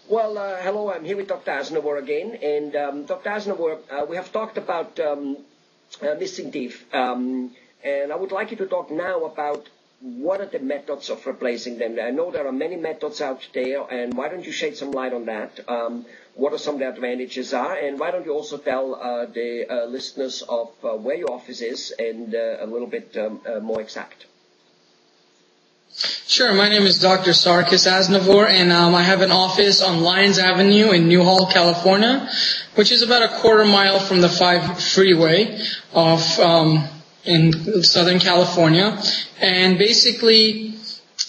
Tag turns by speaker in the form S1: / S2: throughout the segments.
S1: Hello, I'm here with Dr. Aznavour again. And Dr. Aznavour, we have talked about missing teeth. And I would like you to talk now about what are the methods of replacing them. I know there are many methods out there, and why don't you shed some light on that? What are some of the advantages are? And why don't you also tell the listeners of where your office is and a little bit more exact?
S2: Sure. My name is Dr. Sarkis Aznavour, and I have an office on Lyons Avenue in Newhall, California, which is about a quarter mile from the 5 freeway in Southern California. And basically,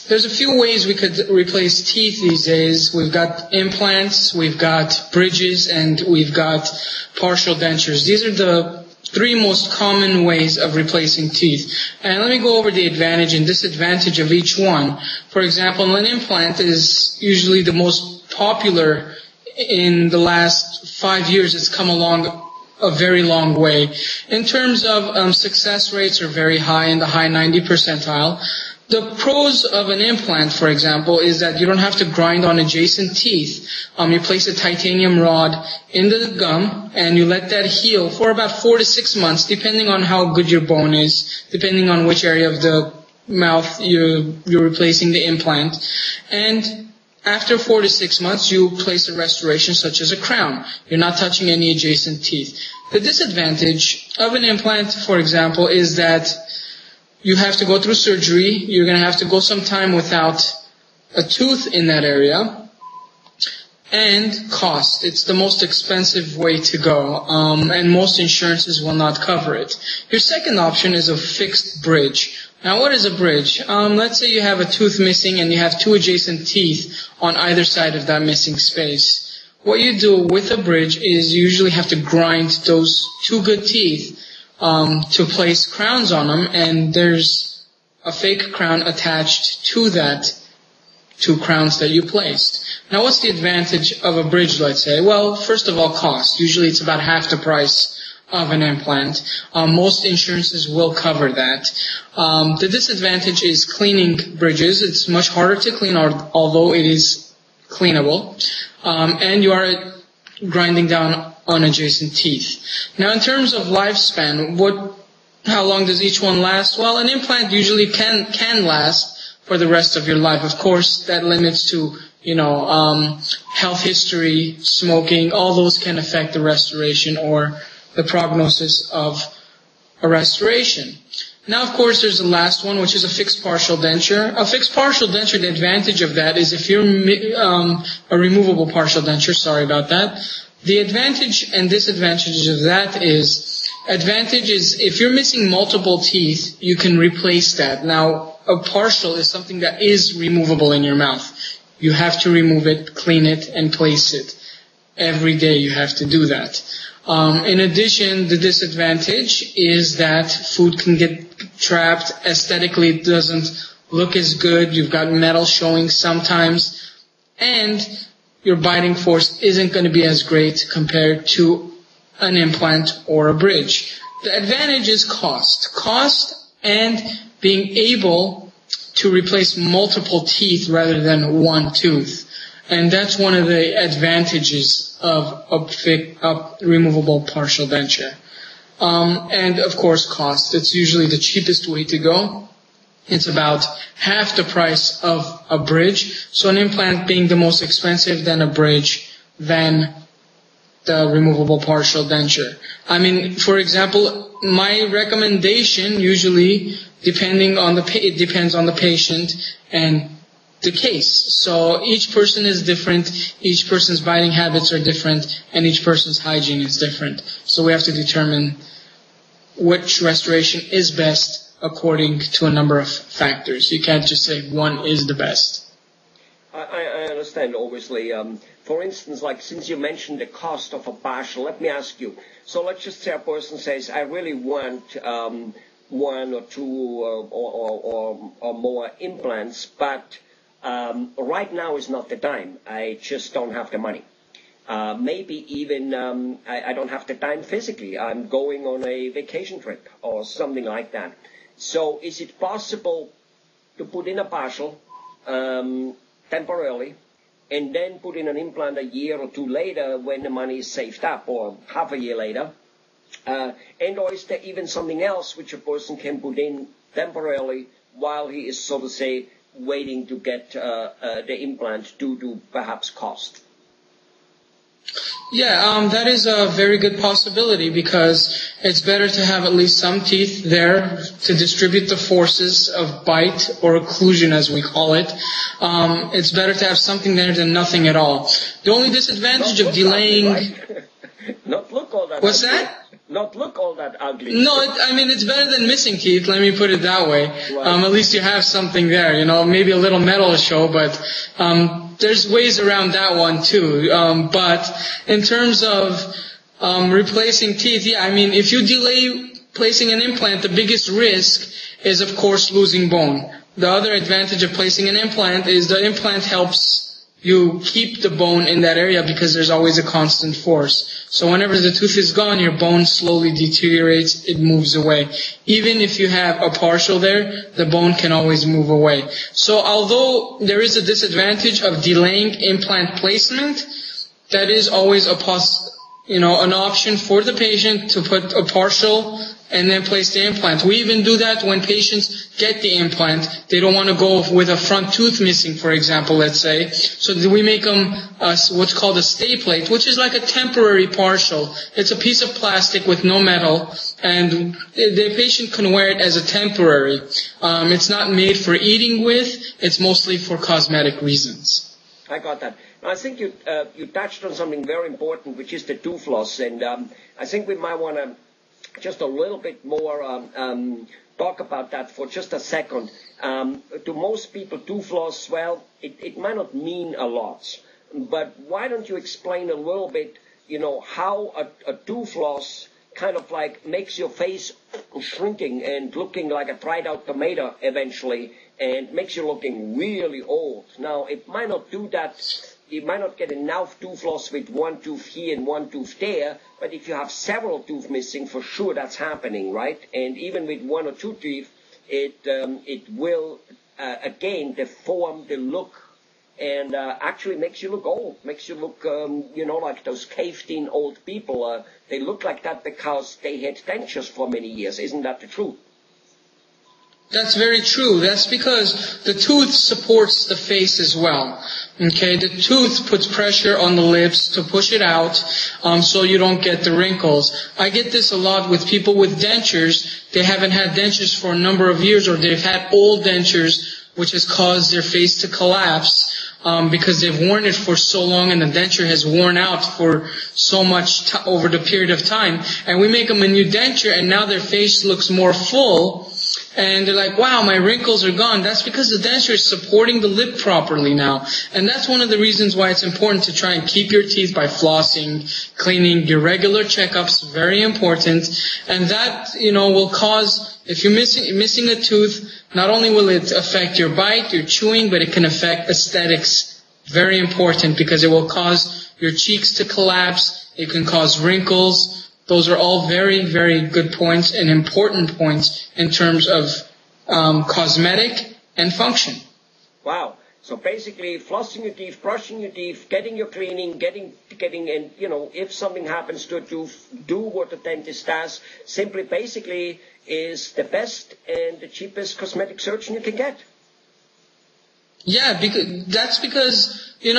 S2: there's a few ways we could replace teeth these days. We've got implants, we've got bridges, and we've got partial dentures. These are the 3 most common ways of replacing teeth. And let me go over the advantage and disadvantage of each one. For example, an implant is usually the most popular in the last 5 years. It's come along a very long way. In terms of success rates are very high, in the high 90 percentile. The pros of an implant, for example, is that you don't have to grind on adjacent teeth. You place a titanium rod in the gum and you let that heal for about 4 to 6 months, depending on how good your bone is, depending on which area of the mouth you're replacing the implant. And after 4 to 6 months, you place a restoration such as a crown. You're not touching any adjacent teeth. The disadvantage of an implant, for example, is that you have to go through surgery. You're going to have to go some time without a tooth in that area. And cost. It's the most expensive way to go. And most insurances will not cover it. Your second option is a fixed bridge. Now, what is a bridge? Let's say you have a tooth missing and you have 2 adjacent teeth on either side of that missing space. What you do with a bridge is you usually have to grind those 2 good teeth to place crowns on them, and there's a fake crown attached to that 2 crowns that you placed. Now, what's the advantage of a bridge, let's say? Well, first of all, cost. Usually it's about half the price of an implant. Most insurances will cover that. The disadvantage is cleaning bridges. It's much harder to clean, although it is cleanable. And you are grinding down on adjacent teeth. Now, in terms of lifespan, how long does each one last? Well, an implant usually can last for the rest of your life. Of course, that limits to, health history, smoking, all those can affect the restoration or the prognosis of a restoration. Now, of course, there's the last one, which is a fixed partial denture. A fixed partial denture, the advantage of that is if you're a removable partial denture, sorry about that. The advantage and disadvantage of that is, advantage is if you're missing multiple teeth, you can replace that. Now, a partial is something that is removable in your mouth. You have to remove it, clean it, and place it. Every day you have to do that. In addition, the disadvantage is that food can get trapped. Aesthetically, it doesn't look as good. You've got metal showing sometimes. And your biting force isn't going to be as great compared to an implant or a bridge. The advantage is cost. Cost and being able to replace multiple teeth rather than 1 tooth. And that's one of the advantages of a removable partial denture. And of course, cost. It's usually the cheapest way to go. It's about half the price of a bridge. So an implant being the most expensive, then a bridge, then the removable partial denture. I mean, for example, my recommendation usually, it depends on the patient and the case. So each person is different, each person's biting habits are different, and each person's hygiene is different. So we have to determine which restoration is best according to a number of factors. You can't just say one is the best.
S1: I understand, obviously. For instance, like since you mentioned the cost of a partial, let me ask you. So let's just say a person says, I really want 1 or 2 or more implants, but right now is not the time. I just don't have the money. Maybe even I don't have the time physically. I'm going on a vacation trip or something like that. So is it possible to put in a partial temporarily and then put in an implant a year or two later when the money is saved up, or half a year later? And or is there even something else which a person can put in temporarily while he is, so to say, waiting to get the implant due to perhaps cost?
S2: Yeah, that is a very good possibility, because it's better to have at least some teeth there to distribute the forces of bite or occlusion, as we call it. It's better to have something there than nothing at all. The only disadvantage of delaying...
S1: Right? Not look all that
S2: What's
S1: ugly.
S2: that?
S1: Not look all that ugly.
S2: No, I mean, it's better than missing teeth, let me put it that way.
S1: Right.
S2: At least you have something there, maybe a little metal show, but there's ways around that one too. But in terms of replacing teeth, yeah, I mean, if you delay placing an implant, the biggest risk is, of course, losing bone. The other advantage of placing an implant is the implant helps you keep the bone in that area, because there's always a constant force. So whenever the tooth is gone, your bone slowly deteriorates, it moves away. Even if you have a partial there, the bone can always move away. So although there is a disadvantage of delaying implant placement, that is always an option for the patient to put a partial and then place the implant. We even do that when patients get the implant. They don't want to go with a front tooth missing, for example, let's say. So we make them what's called a stay plate, which is like a temporary partial. It's a piece of plastic with no metal, and the patient can wear it as a temporary. It's not made for eating with. It's mostly for cosmetic reasons.
S1: I got that. I think you touched on something very important, which is the tooth loss, and I think we might want to just a little bit more talk about that for just a second. To most people, tooth loss, well, it might not mean a lot, but why don't you explain a little bit, how a tooth loss kind of like makes your face shrinking and looking like a dried out tomato eventually, and makes you looking really old. Now, it might not do that. You might not get enough tooth loss with one tooth here and one tooth there, but if you have several teeth missing, for sure that's happening, right? And even with one or two teeth, it will, again, deform the look, and actually makes you look old, makes you look, like those caved-in old people. They look like that because they had dentures for many years. Isn't that the truth?
S2: That's very true. That's because the tooth supports the face as well. Okay, the tooth puts pressure on the lips to push it out, so you don't get the wrinkles. I get this a lot with people with dentures. They haven't had dentures for a number of years, or they've had old dentures, which has caused their face to collapse, because they've worn it for so long and the denture has worn out for so much over the period of time. And we make them a new denture, and now their face looks more full. And they're like, wow, my wrinkles are gone. That's because the denture is supporting the lip properly now. And that's one of the reasons why it's important to try and keep your teeth by flossing, cleaning, your regular checkups, very important. And that, will cause, if you're missing a tooth, not only will it affect your bite, your chewing, but it can affect aesthetics. Very important, because it will cause your cheeks to collapse. It can cause wrinkles. Those are all very, very good points and important points in terms of cosmetic and function.
S1: Wow. So basically, flossing your teeth, brushing your teeth, getting your cleaning, getting, and, if something happens to a tooth, do what the dentist does. Simply, basically, is the best and the cheapest cosmetic surgeon you can get.
S2: Yeah, that's because, we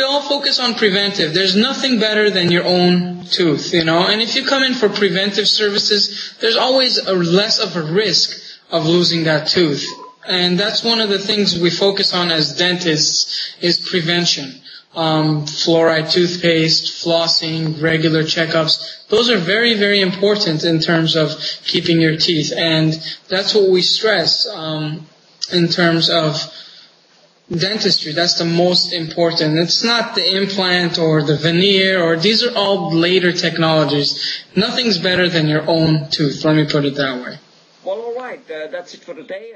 S2: all focus on preventive. There's nothing better than your own tooth, And if you come in for preventive services, there's always less of a risk of losing that tooth. And that's one of the things we focus on as dentists, is prevention. Fluoride toothpaste, flossing, regular checkups. Those are very, very important in terms of keeping your teeth. And that's what we stress in terms of dentistry. That's the most important. It's not the implant or the veneer, or these are all later technologies. Nothing's better than your own tooth. Let me put it that way.
S1: Well, all right. That's it for today.